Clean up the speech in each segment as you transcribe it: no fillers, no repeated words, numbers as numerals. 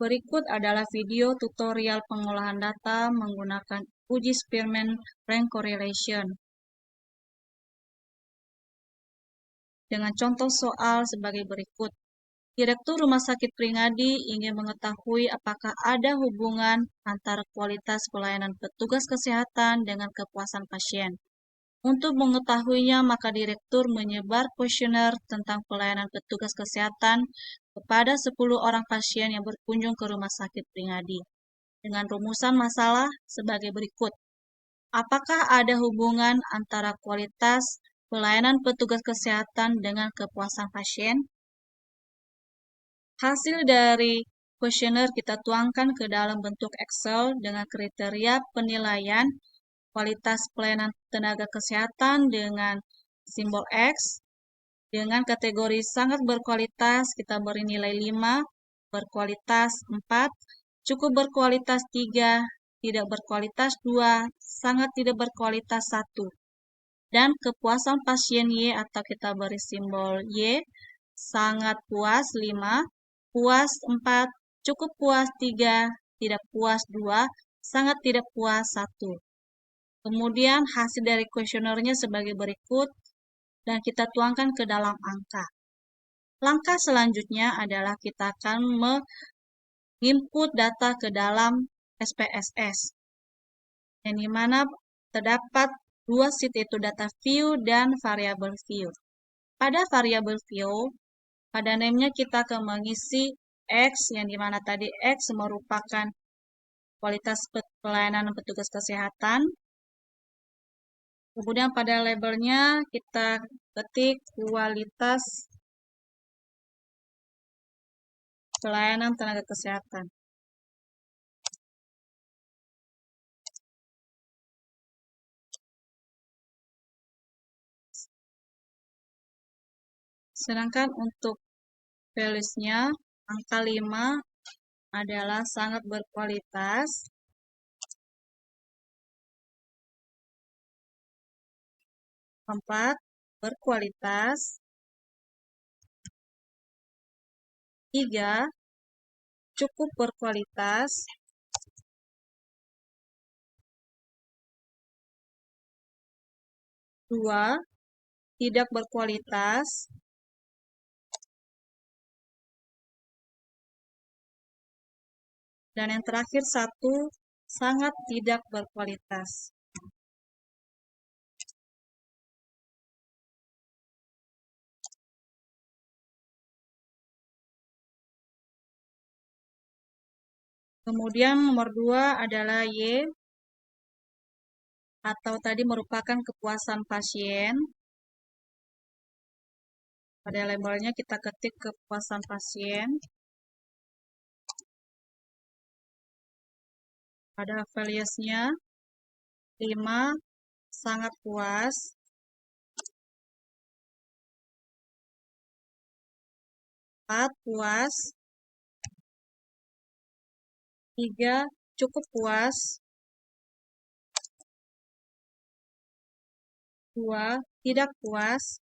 Berikut adalah video tutorial pengolahan data menggunakan uji Spearman Rank Correlation. Dengan contoh soal sebagai berikut. Direktur Rumah Sakit Pringadi ingin mengetahui apakah ada hubungan antara kualitas pelayanan petugas kesehatan dengan kepuasan pasien. Untuk mengetahuinya, maka direktur menyebar kuesioner tentang pelayanan petugas kesehatan kepada 10 orang pasien yang berkunjung ke Rumah Sakit Pringadi. Dengan rumusan masalah sebagai berikut. Apakah ada hubungan antara kualitas pelayanan petugas kesehatan dengan kepuasan pasien? Hasil dari kuesioner kita tuangkan ke dalam bentuk Excel dengan kriteria penilaian kualitas pelayanan tenaga kesehatan dengan simbol X. Dengan kategori sangat berkualitas, kita beri nilai 5, berkualitas 4, cukup berkualitas 3, tidak berkualitas 2, sangat tidak berkualitas 1. Dan kepuasan pasien Y atau kita beri simbol Y, sangat puas 5, puas 4, cukup puas 3, tidak puas 2, sangat tidak puas 1. Kemudian hasil dari kuesionernya sebagai berikut dan kita tuangkan ke dalam angka. Langkah selanjutnya adalah kita akan menginput data ke dalam SPSS, yang dimana terdapat dua sheet yaitu data view dan variable view. Pada variable view, pada name-nya kita akan mengisi X, yang dimana tadi X merupakan kualitas pelayanan petugas kesehatan. Kemudian pada labelnya kita ketik kualitas pelayanan tenaga kesehatan. Sedangkan untuk values-nya, angka 5 adalah sangat berkualitas. 4 berkualitas. 3 cukup berkualitas. 2 tidak berkualitas. Dan yang terakhir 1 sangat tidak berkualitas. Kemudian nomor 2 adalah Y, atau tadi merupakan kepuasan pasien. Pada labelnya kita ketik kepuasan pasien. Pada values-nya 5 sangat puas. 4 puas. 3 cukup puas. 2 tidak puas.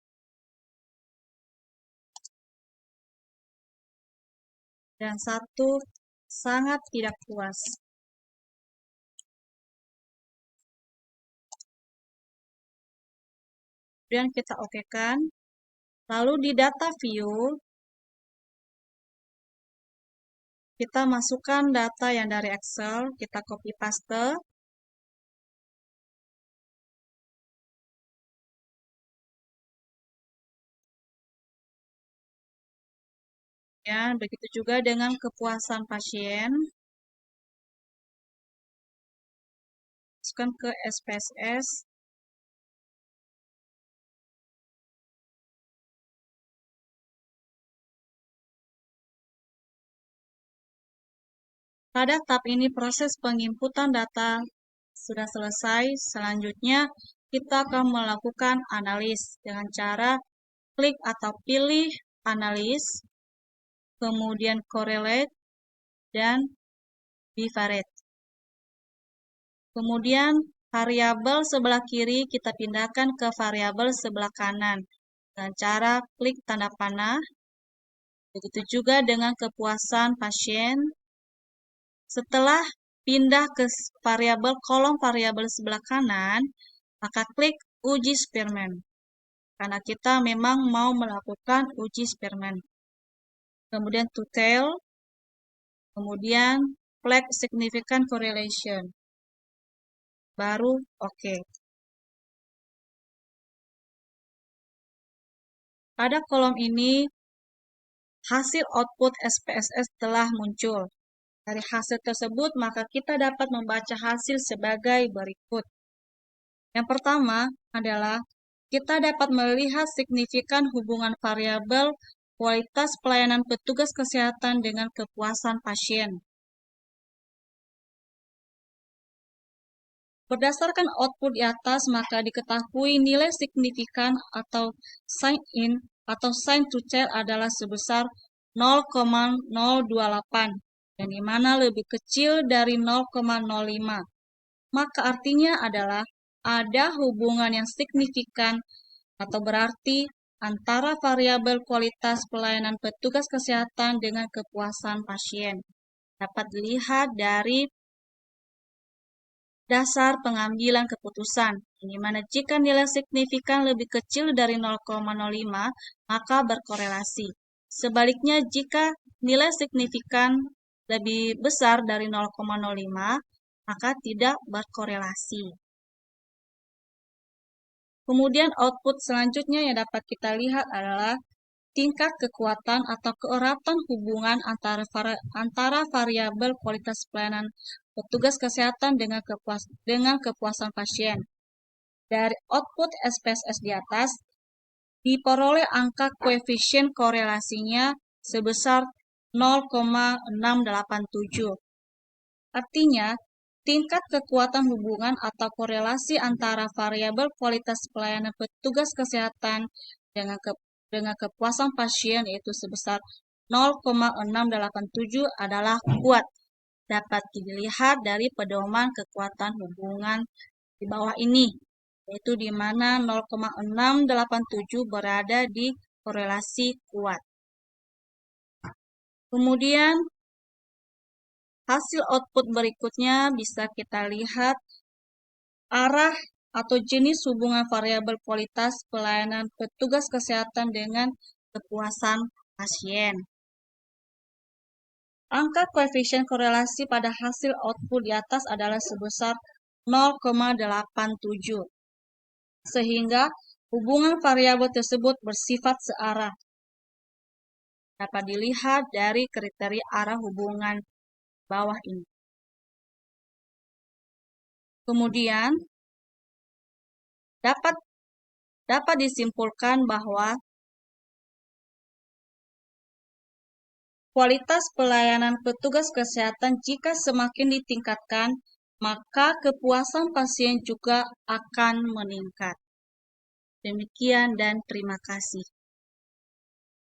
Dan 1 sangat tidak puas. Kemudian kita okekan. Lalu di data view, kita masukkan data yang dari Excel, kita copy paste. Ya, begitu juga dengan kepuasan pasien. Masukkan ke SPSS. Pada tahap ini proses penginputan data sudah selesai. Selanjutnya kita akan melakukan analis dengan cara klik atau pilih analis, kemudian correlate dan bivariate. Kemudian variabel sebelah kiri kita pindahkan ke variabel sebelah kanan dengan cara klik tanda panah. Begitu juga dengan kepuasan pasien. Setelah pindah ke kolom variabel sebelah kanan, maka klik uji Spearman. Karena kita memang mau melakukan uji Spearman. Kemudian to tail, kemudian flag significant correlation. Baru oke. Pada kolom ini, hasil output SPSS telah muncul. Dari hasil tersebut, maka kita dapat membaca hasil sebagai berikut. Yang pertama adalah kita dapat melihat signifikan hubungan variabel kualitas pelayanan petugas kesehatan dengan kepuasan pasien. Berdasarkan output di atas, maka diketahui nilai signifikan atau sign in atau sign to tail adalah sebesar 0,028, yang dimana lebih kecil dari 0,05. Maka artinya adalah ada hubungan yang signifikan atau berarti antara variabel kualitas pelayanan petugas kesehatan dengan kepuasan pasien. Dapat dilihat dari dasar pengambilan keputusan, di mana jika nilai signifikan lebih kecil dari 0,05, maka berkorelasi. Sebaliknya, jika nilai signifikan lebih besar dari 0,05, maka tidak berkorelasi. Kemudian output selanjutnya yang dapat kita lihat adalah tingkat kekuatan atau keeratan hubungan antara variabel kualitas pelayanan petugas kesehatan dengan kepuasan pasien. Dari output SPSS di atas, diperoleh angka koefisien korelasinya sebesar 0,687. Artinya, tingkat kekuatan hubungan atau korelasi antara variabel kualitas pelayanan petugas kesehatan dengan kepuasan pasien yaitu sebesar 0,687 adalah kuat. Dapat dilihat dari pedoman kekuatan hubungan di bawah ini, yaitu di mana 0,687 berada di korelasi kuat. Kemudian, hasil output berikutnya bisa kita lihat arah atau jenis hubungan variabel kualitas pelayanan petugas kesehatan dengan kepuasan pasien. Angka koefisien korelasi pada hasil output di atas adalah sebesar 0,87. Sehingga hubungan variabel tersebut bersifat searah. Dapat dilihat dari kriteria arah hubungan bawah ini. Kemudian dapat disimpulkan bahwa kualitas pelayanan petugas kesehatan jika semakin ditingkatkan, maka kepuasan pasien juga akan meningkat. Demikian dan terima kasih.